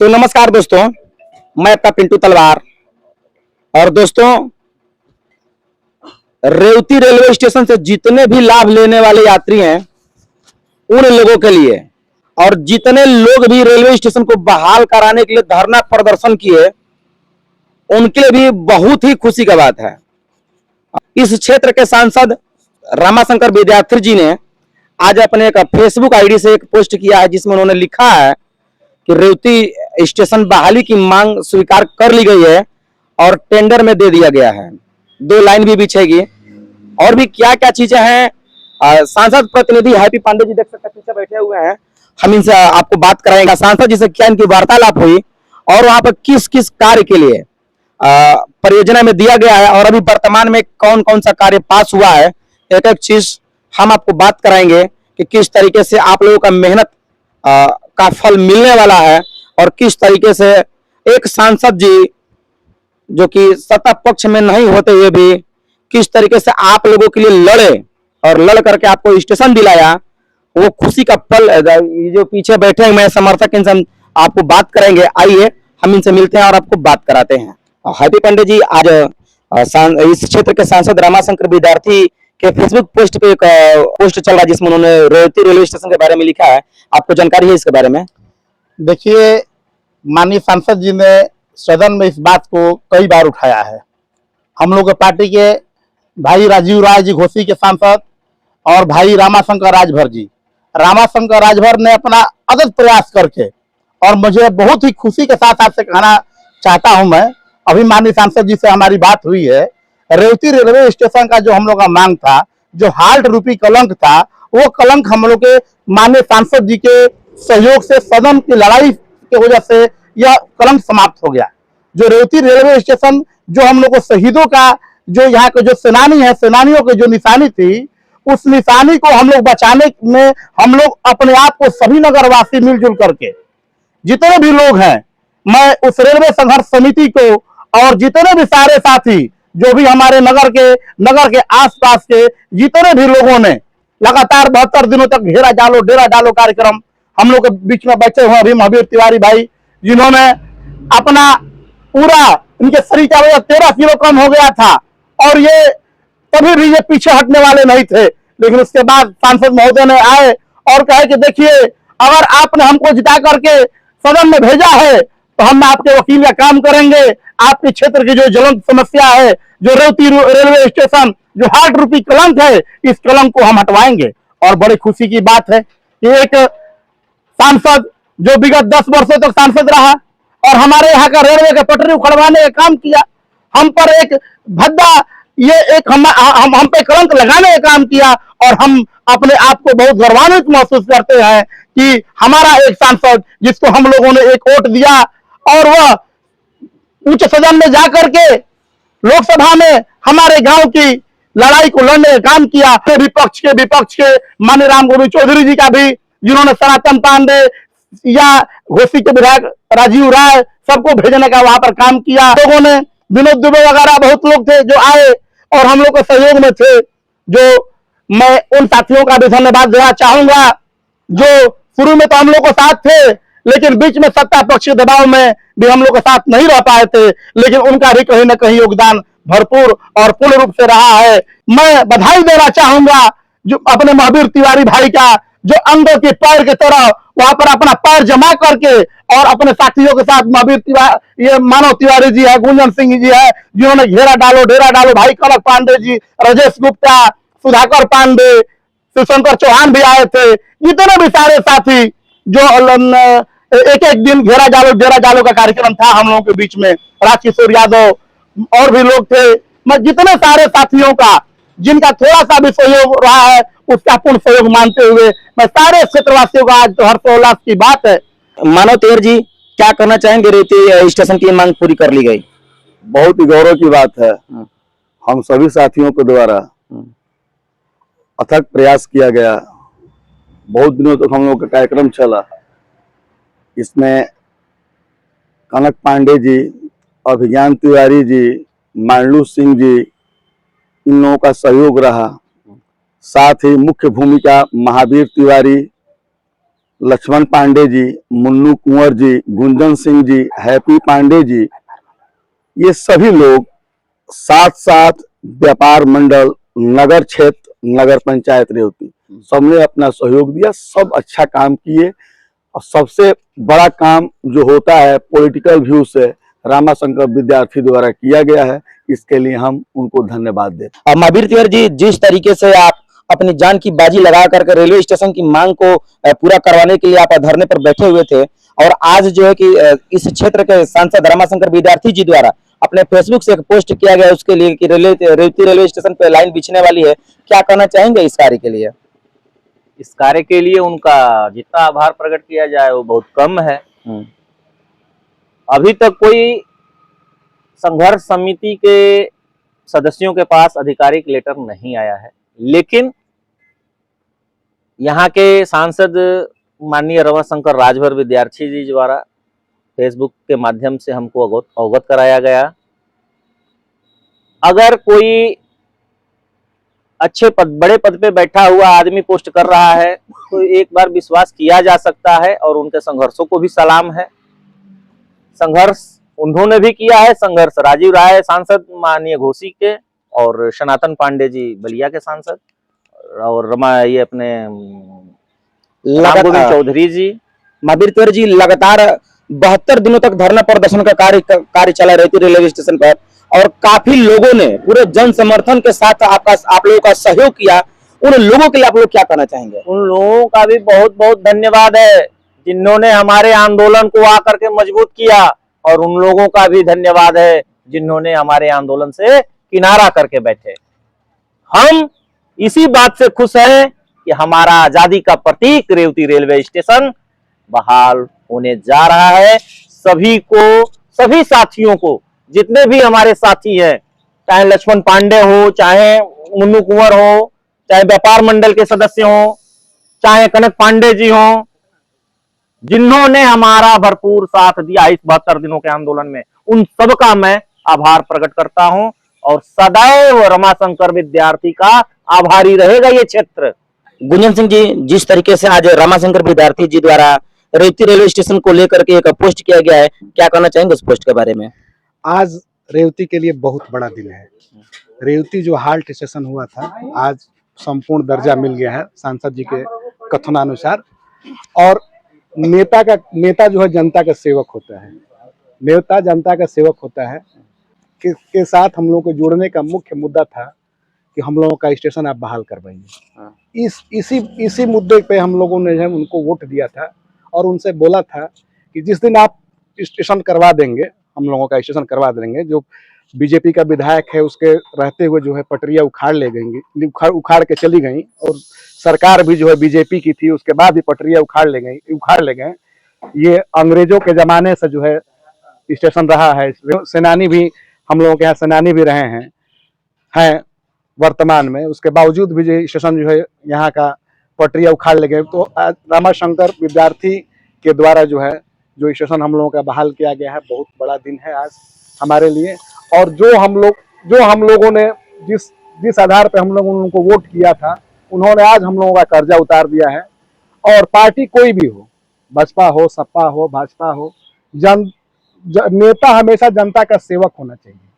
तो नमस्कार दोस्तों, मैं आपका पिंटू तलवार। और दोस्तों, रेवती रेलवे स्टेशन से जितने भी लाभ लेने वाले यात्री हैं उन लोगों के लिए, और जितने लोग भी रेलवे स्टेशन को बहाल कराने के लिए धरना प्रदर्शन किए, उनके लिए भी बहुत ही खुशी का बात है। इस क्षेत्र के सांसद रामाशंकर विद्यार्थी जी ने आज अपने एक फेसबुक आईडी से एक पोस्ट किया है, जिसमें उन्होंने लिखा है कि रेवती स्टेशन बहाली की मांग स्वीकार कर ली गई है और टेंडर में दे दिया गया है। 2 लाइन भी बिछेगी और भी क्या क्या चीजें हैं। सांसद प्रतिनिधि हैप्पी पांडे जी देख सकते हैं, पीछे बैठे हुए हैं। हम इनसे आपको बात कराएंगे सांसद जी से क्या इनकी वार्तालाप हुई और वहां पर किस किस कार्य के लिए परियोजना में दिया गया है और अभी वर्तमान में कौन कौन सा कार्य पास हुआ है। एक एक चीज हम आपको बात कराएंगे कि किस तरीके से आप लोगों का मेहनत का फल मिलने वाला है और किस तरीके से एक सांसद जी जो कि सत्ता पक्ष में नहीं होते हुए भी किस तरीके से आप लोगों के लिए लड़े और लड़ करके आपको स्टेशन दिलाया, वो खुशी का पल। जो पीछे बैठे हैं मैं समर्थक, इनसे हम आपको बात करेंगे। आइए हम इनसे मिलते हैं और आपको बात कराते हैं। हैप्पी पांडे जी, आज इस क्षेत्र के सांसद रामाशंकर विद्यार्थी के फेसबुक पोस्ट पे एक पोस्ट चल रहा है जिसमें उन्होंने रेवती रेलवे स्टेशन के बारे में लिखा है। आपको जानकारी है इसके बारे में? देखिए, माननीय सांसद जी ने सदन में इस बात को कई बार उठाया है। हम लोग के पार्टी के भाई राजीव राय जी घोसी के सांसद और भाई रामाशंकर राजभर ने अपना अदद प्रयास करके, और मुझे बहुत ही खुशी के साथ आपसे कहना चाहता हूं, मैं अभी माननीय सांसद जी से हमारी बात हुई है। रेवती रेलवे स्टेशन का जो हम लोग का मांग था, जो हाल्ट रूपी कलंक था, वो कलंक हम लोग के माननीय सांसद जी के सहयोग से, सदन की लड़ाई की वजह से यह कलंक समाप्त हो गया। जो रेवती रेलवे स्टेशन जो हम लोग को शहीदों का, जो यहाँ के जो सेनानी है, सेनानियों की जो निशानी थी, उस निशानी को हम लोग बचाने में हम लोग अपने आप को सभी नगरवासी मिलजुल करके, जितने भी लोग हैं, मैं उस रेलवे संघर्ष समिति को और जितने भी सारे साथी जो भी हमारे नगर के आसपास के जितने भी लोगों ने लगातार 72 दिनों तक डेरा डालो कार्यक्रम हम लोग के बीच में बैठे हुए अभी महावीर तिवारी भाई, जिन्होंने अपना पूरा, इनके शरीर का वजन 13 किलो कम हो गया था और ये कभी भी ये पीछे हटने वाले नहीं थे। लेकिन उसके बाद सांसद महोदय ने आए और कहे कि देखिए, अगर आपने हमको जिता करके सदन में भेजा है तो हम आपके वकील का काम करेंगे। आपके क्षेत्र की जो ज्वलंत समस्या है, जो रेवती रेलवे स्टेशन जो हार्ट रूपी कलंक है, इस कलंक को हम हटवाएंगे। और बड़ी खुशी की बात है कि एक सांसद जो विगत 10 वर्षों तक सांसद रहा और हमारे यहाँ का रेलवे का पटरी उखड़वाने का काम किया, हम पर एक भद्दा, ये एक हम पे कलंक लगाने का काम किया, और हम अपने आप को बहुत गौरवान्वित महसूस करते हैं कि हमारा एक सांसद जिसको हम लोगों ने एक वोट दिया और वह उच्च सदन में जाकर के लोकसभा में हमारे गांव की लड़ाई को लड़ने का काम किया। विपक्ष के माननीय राम गोविंद चौधरी जी का भी, जिन्होंने सनातन पांडे या घोसी के विधायक राजीव राय सबको भेजने का वहां पर काम किया। लोगों ने विनोद दुबे वगैरह बहुत लोग थे जो आए और हम लोग के सहयोग में थे, जो मैं उन साथियों का भी धन्यवाद देना चाहूंगा जो शुरू में तो हम लोग को साथ थे, लेकिन बीच में सत्ता पक्ष के दबाव में भी हम लोग के साथ नहीं रह पाए थे, लेकिन उनका भी कहीं ना कहीं योगदान भरपूर और पूर्ण रूप से रहा है। मैं बधाई देना चाहूंगा जो अपने महावीर तिवारी भाई का, जो अंगों के पैर की तरह वहां पर अपना पैर जमा करके और अपने साथियों के साथ महावीर तिवारी, ये मानव तिवारी जी है, गुंजन सिंह जी है, जिन्होंने डेरा डालो, भाई कनक पांडे जी, राजेश गुप्ता, सुधाकर पांडे, शिवशंकर चौहान भी आए थे। जितने भी सारे साथी जो एक एक दिन डेरा डालो का कार्यक्रम था हम लोगों के बीच में, राजकिशोर यादव और भी लोग थे। मैं जितने सारे साथियों का, जिनका थोड़ा सा भी सहयोग रहा है, उसका पूर्ण सहयोग मानते हुए मैं सारे क्षेत्रवासियों का आज तो हर्षोल्लास की बात है। मानव तिवारी जी, क्या करना चाहेंगे? रेवती स्टेशन की मांग पूरी कर ली गई, बहुत ही गौरव की बात है। हम सभी साथियों के द्वारा अथक प्रयास किया गया, बहुत दिनों तक हम लोग का कार्यक्रम चला। इसमें कनक पांडे जी, अभिज्ञान तिवारी जी, मानलू सिंह जी, इन लोगों का सहयोग रहा। साथ ही मुख्य भूमिका महावीर तिवारी लक्ष्मण पांडे जी, मुन्नू कुंवर जी, गुंजन सिंह जी, हैप्पी पांडे जी, ये सभी लोग साथ साथ व्यापार मंडल, नगर क्षेत्र, नगर पंचायत रेवती सबने अपना सहयोग दिया, सब अच्छा काम किए। और सबसे बड़ा काम जो होता है पॉलिटिकल व्यू से रामाशंकर विद्यार्थी द्वारा किया गया है, इसके लिए हम उनको धन्यवाद देते अब महावीर तिवारी जी, जिस तरीके से आप अपनी जान की बाजी लगा करके रेलवे स्टेशन की मांग को पूरा करवाने के लिए आप धरने पर बैठे हुए थे, और आज जो है कि इस क्षेत्र के सांसद रामाशंकर विद्यार्थी जी द्वारा अपने फेसबुक से एक पोस्ट किया गया उसके लिए कि रेवती रेलवे स्टेशन पे लाइन बिछने वाली है, क्या कहना चाहेंगे इस कार्य के लिए? इस कार्य के लिए उनका जितना आभार प्रकट किया जाए वो बहुत कम है। अभी तक कोई संघर्ष समिति के सदस्यों के पास आधिकारिक लेटर नहीं आया है, लेकिन यहाँ के सांसद माननीय रमाशंकर राजभर विद्यार्थी जी द्वारा फेसबुक के माध्यम से हमको अवगत कराया गया। अगर कोई अच्छे बड़े पद पे बैठा हुआ आदमी पोस्ट कर रहा है तो एक बार विश्वास किया जा सकता है, और उनके संघर्षों को भी सलाम है। संघर्ष उन्होंने भी किया है, संघर्ष राजीव राय सांसद माननीय घोसी के, और सनातन पांडे जी बलिया के सांसद, और ये अपने राम गोविंद चौधरी जी। महावीर तिवारी जी, लगातार 72 दिनों तक धरना प्रदर्शन का कार्य चला रहती रेलवे स्टेशन पर, और काफी लोगों ने पूरे जन समर्थन के साथ आप लोगों का सहयोग किया। उन लोगों के लिए आप लोग क्या कहना चाहेंगे? उन लोगों का भी बहुत बहुत धन्यवाद है जिन्होंने हमारे आंदोलन को आकर के मजबूत किया, और उन लोगों का भी धन्यवाद है जिन्होंने हमारे आंदोलन से किनारा करके बैठे। हम इसी बात से खुश हैं कि हमारा आजादी का प्रतीक रेवती रेलवे स्टेशन बहाल होने जा रहा है। सभी को, सभी साथियों को, जितने भी हमारे साथी हैं, चाहे लक्ष्मण पांडे हो, चाहे मुन्नू कुंवर हो, चाहे व्यापार मंडल के सदस्य हो, चाहे कनक पांडे जी हो, जिन्होंने हमारा भरपूर साथ दिया इस 72 दिनों के आंदोलन में, उन सबका मैं आभार प्रकट करता हूं, और सदैव रमाशंकर विद्यार्थी का आभारी रहेगा ये क्षेत्र। गुंजन सिंह जी, जिस तरीके से आज रामाशंकर विद्यार्थी जी द्वारा रेवती रेलवे स्टेशन को लेकर के एक पोस्ट किया गया है, क्या कहना चाहेंगे उस पोस्ट के बारे में? आज रेवती के लिए बहुत बड़ा दिन है। रेवती जो हाल्ट स्टेशन हुआ था, आज संपूर्ण दर्जा मिल गया है सांसद जी के कथनानुसार। और नेता जो है जनता का सेवक होता है, नेता जनता का सेवक होता है। के साथ हम लोगों को जोड़ने का मुख्य मुद्दा था कि हम लोगों का स्टेशन आप बहाल करवाइए। इसी मुद्दे पे हम लोगों ने उनको वोट दिया था, और उनसे बोला था कि जिस दिन आप स्टेशन करवा देंगे, हम लोगों का स्टेशन करवा देंगे। जो बीजेपी का विधायक है उसके रहते हुए जो है पटरिया उखाड़ के चली गई, और सरकार भी जो है बीजेपी की थी, उसके बाद भी पटरिया उखाड़ ले गए। ये अंग्रेजों के जमाने से जो है स्टेशन रहा है। सेनानी भी, हम लोगों के यहाँ सेनानी भी रहे हैं वर्तमान में, उसके बावजूद भी जो स्टेशन जो है यहाँ का पटरिया उखाड़ ले गए। तो रामाशंकर विद्यार्थी के द्वारा जो है जो स्टेशन हम लोगों का बहाल किया गया है, बहुत बड़ा दिन है आज हमारे लिए। और जो हम लोगों ने जिस आधार पे हम लोगों ने उनको वोट किया था, उन्होंने आज हम लोगों का कर्जा उतार दिया है। और पार्टी कोई भी हो, बसपा हो, सपा हो, भाजपा हो, नेता हमेशा जनता का सेवक होना चाहिए।